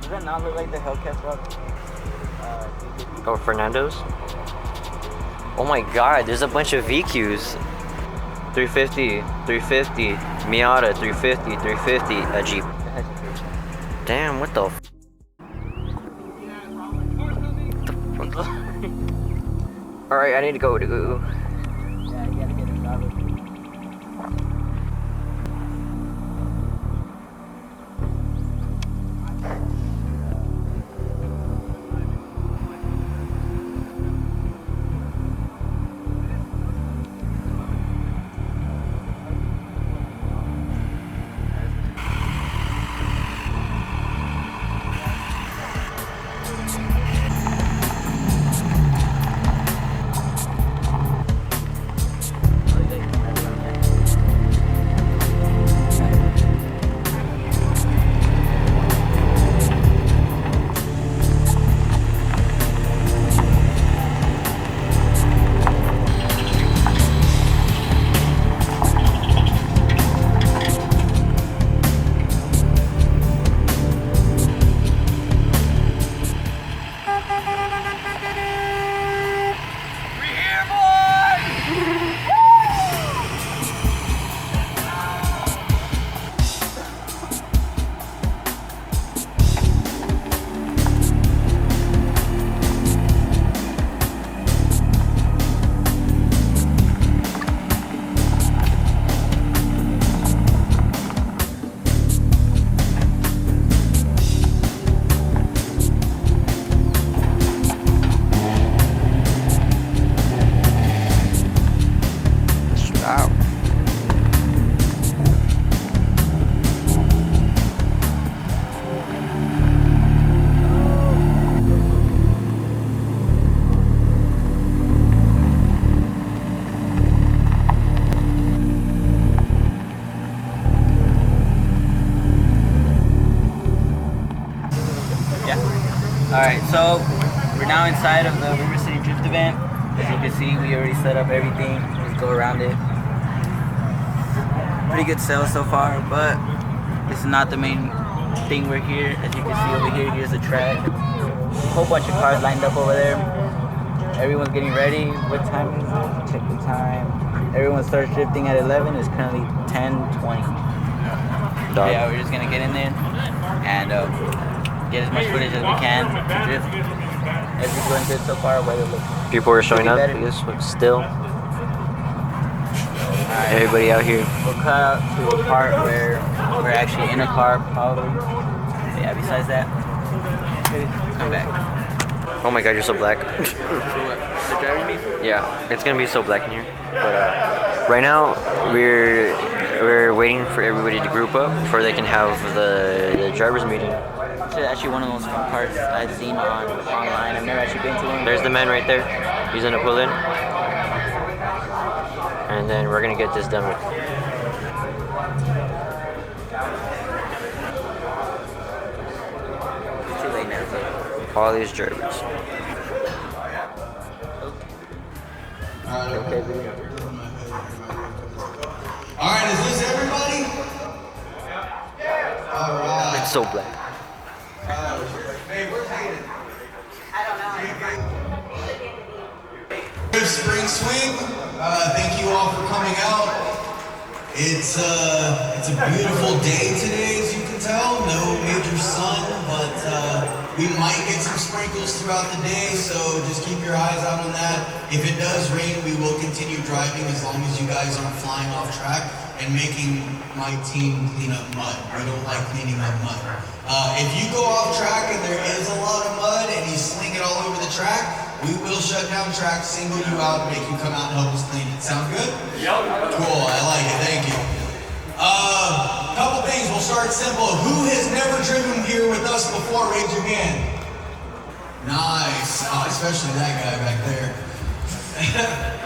Does that not look like the Hellcat rock? Oh, Fernando's? Oh my god, there's a bunch of VQs. 350, 350, Miata, 350, 350, a Jeep. Damn, what the f? What the fuck? Alright, I need to go. Yeah, you gotta get a driver. Alright, so we're now inside of the River City Drift event. As you can see, we already set up everything. Let's go around it. Pretty good sales so far, but this is not the main thing we're here. As you can see over here, here's the track. A whole bunch of cars lined up over there. Everyone's getting ready. What time is it? Check the time. Everyone starts drifting at 11. It's currently 10:20. Yeah, we're just gonna get in there and get as much footage as we can. Drift. Everything's going good so far. Weather looks. People are showing up, I guess, but still. Right. Everybody out here. We'll cut out to a part where we're actually in a car, probably. But yeah, besides that, come back. Oh my god, you're so black. The driving me? Yeah, it's gonna be so black in here. But right now, we're waiting for everybody to group up before they can have the driver's meeting. It's actually one of those fun parts I've seen online. I've never actually been to one. There's the man right there. He's gonna pull in. And then we're gonna get this done with. It's too late now, so. All these drivers. Okay, video. Alright, is this everybody? Alright. It's so black. Hey, where's Hayden? Spring swing. Thank you all for coming out. It's a beautiful day today, as you can tell. No major sun, but we might get some sprinkles throughout the day, so just keep your eyes out on that. If it does rain, we will continue driving as long as you guys aren't flying off track and making my team clean up mud. We don't like cleaning up mud. If you go off track and there is a lot of mud and you sling it all over the track, we will shut down track, single you out, and make you come out and help us clean it. Sound good? Yep. Cool, I like it, thank you. Couple things, we'll start simple. Who has never driven here with us before? Raise your hand. Nice, especially that guy back there.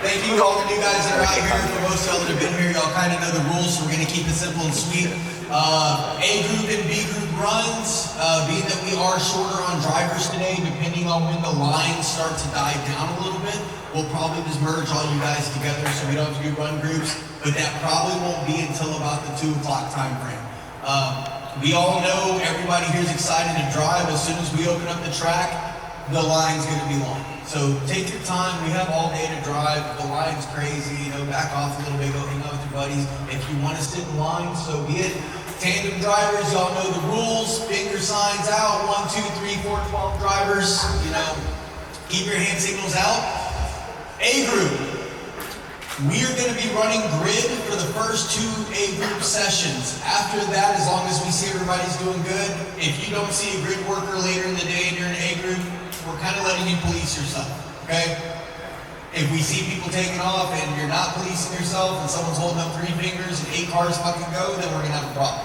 Thank you to all the new guys that are out here. For most of y'all that have been here, y'all y'all kind of know the rules, so we're gonna keep it simple and sweet. A group and B group runs, being that we are shorter on drivers today, depending on when the lines start to die down a little bit, we'll probably just merge all you guys together so we don't have to do run groups, but that probably won't be until about the 2 o'clock time frame. We all know everybody here is excited to drive. As soon as we open up the track, the line's gonna be long. So take your time, we have all day to drive. The line's crazy, you know, back off a little bit, go hang out with your buddies. If you wanna sit in line, so be it. Tandem drivers, y'all know the rules. Finger signs out, 1, 2, 3, 4, 12 drivers, you know, keep your hand signals out. A group, we are gonna be running grid for the first 2 A group sessions. After that, as long as we see everybody's doing good, if you don't see a grid worker later in the day and you're in A group, we're kind of letting you police yourself, okay? If we see people taking off and you're not policing yourself and someone's holding up 3 fingers and 8 cars fucking go, then we're gonna have a problem.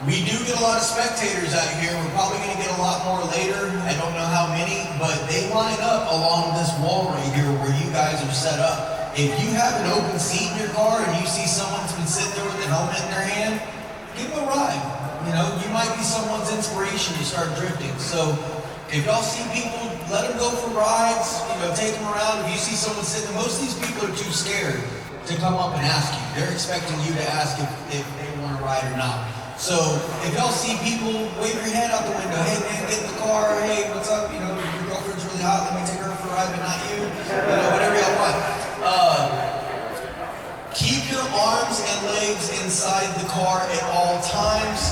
We do get a lot of spectators out here. We're probably gonna get a lot more later. I don't know how many, but they line up along this wall right here where you guys are set up. If you have an open seat in your car and you see someone's been sitting there with a helmet in their hand, give them a ride. You know, you might be someone's inspiration to start drifting. So if y'all see people, let them go for rides, you know, take them around. If you see someone sitting, most of these people are too scared to come up and ask you. They're expecting you to ask if they want to ride or not. So if y'all see people, wave your hand out the window. Hey man, get in the car. Hey, what's up? You know, your girlfriend's really hot. Let me take her for a ride, but not you. You know, whatever y'all want. Keep your arms and legs inside the car at all times.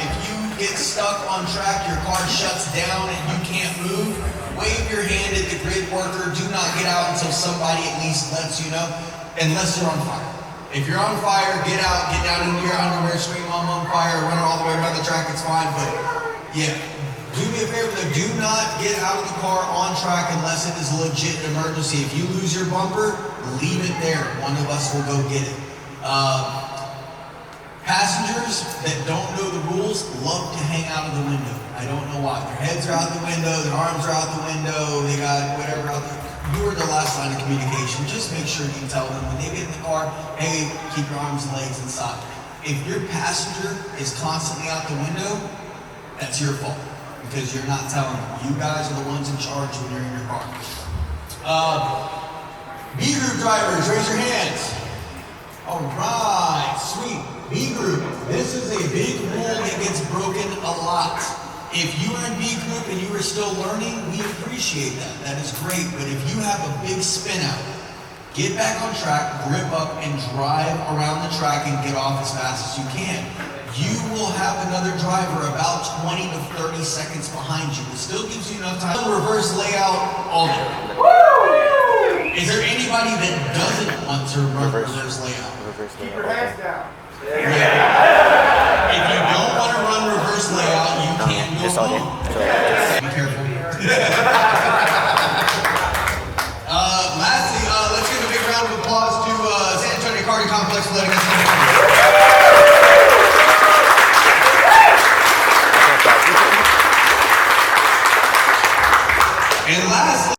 If you get stuck on track, your car shuts down and you can't move, wave your hand at the grid worker. Do not get out until somebody at least lets you know, unless you're on fire. If you're on fire, get out, get down into your underwear, scream I'm on fire, run all the way around the track, it's fine, but yeah. Do me a favor though, do not get out of the car on track unless it is a legit emergency. If you lose your bumper, leave it there. One of us will go get it. Passengers that don't know the rules love to hang out of the window. I don't know why. Their heads are out the window, their arms are out the window, they got whatever out there. You are the last line of communication. Just make sure you tell them when they get in the car, hey, keep your arms and legs inside. If your passenger is constantly out the window, that's your fault because you're not telling them. You guys are the ones in charge when you're in your car. B group drivers, raise your hands. All right, sweet. B group, this is a big rule that gets broken a lot. If you are in B group and you are still learning, we appreciate that. That is great. But if you have a big spin out, get back on track, grip up, and drive around the track and get off as fast as you can. You will have another driver about 20 to 30 seconds behind you. It still gives you enough time. Reverse layout all day. Is there anybody that doesn't want to run reverse layout? Keep your hands down. Yeah. If you don't want to run reverse layout, you can't go home. Be careful. Lastly, let's give a big round of applause to San Antonio Karting Complex for letting us come. And lastly,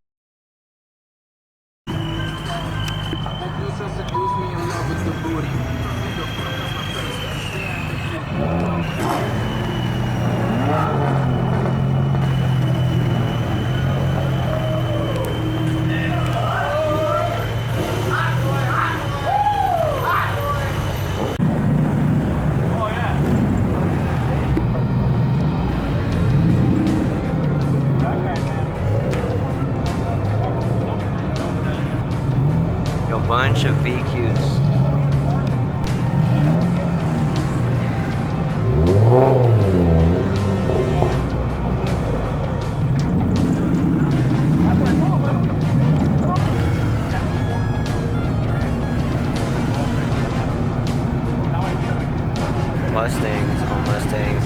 bunch of VQs. Mustangs, oh Mustangs.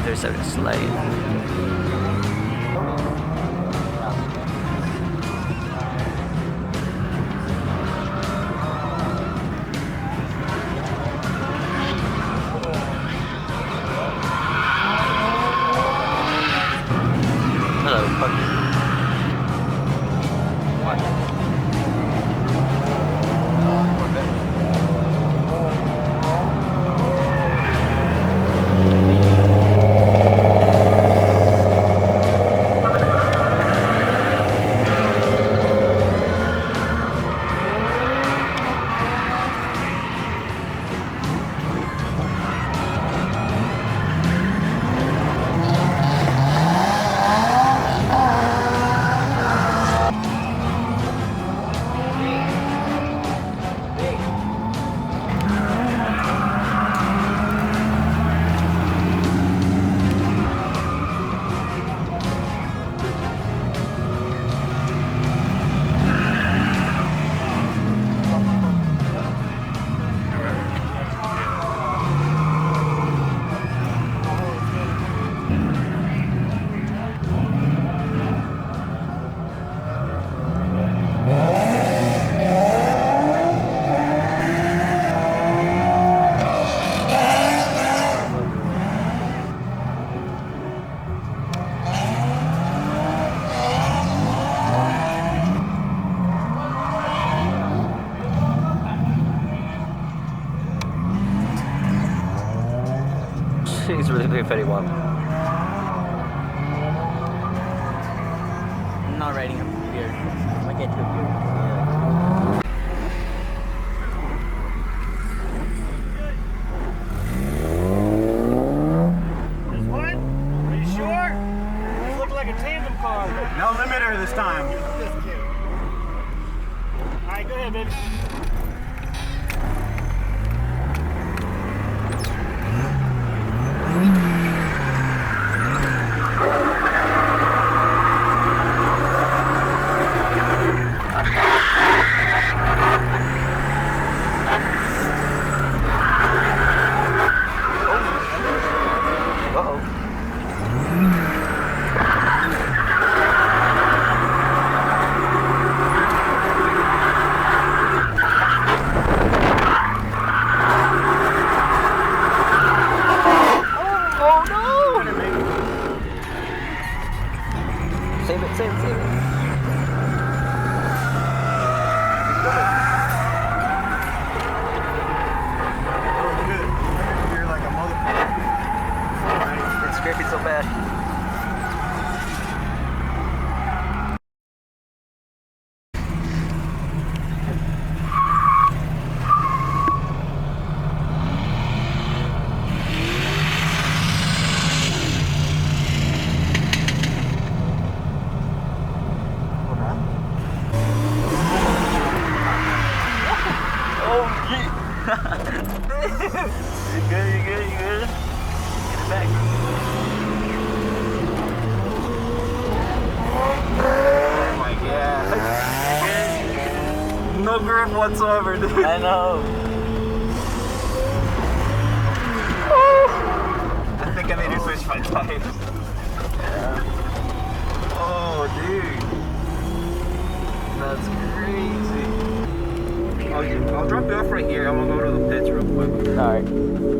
there's a slide. Hello, puppy. He's really big fatty one. I'm not riding up here. I get to here. This one? Are you sure? These look like a tandem car. No limiter this time. Just kidding. Alright, go ahead, baby. Save it, save it, save it. You're like a motherfucker. It's scraping so bad. You good? You good? You good? Get it back. Oh my god. No grip whatsoever, dude. I know. I think I need to switch my tires. Oh, dude. That's crazy. I'll drop you off right here. I'm gonna go to the pits real quick. Alright.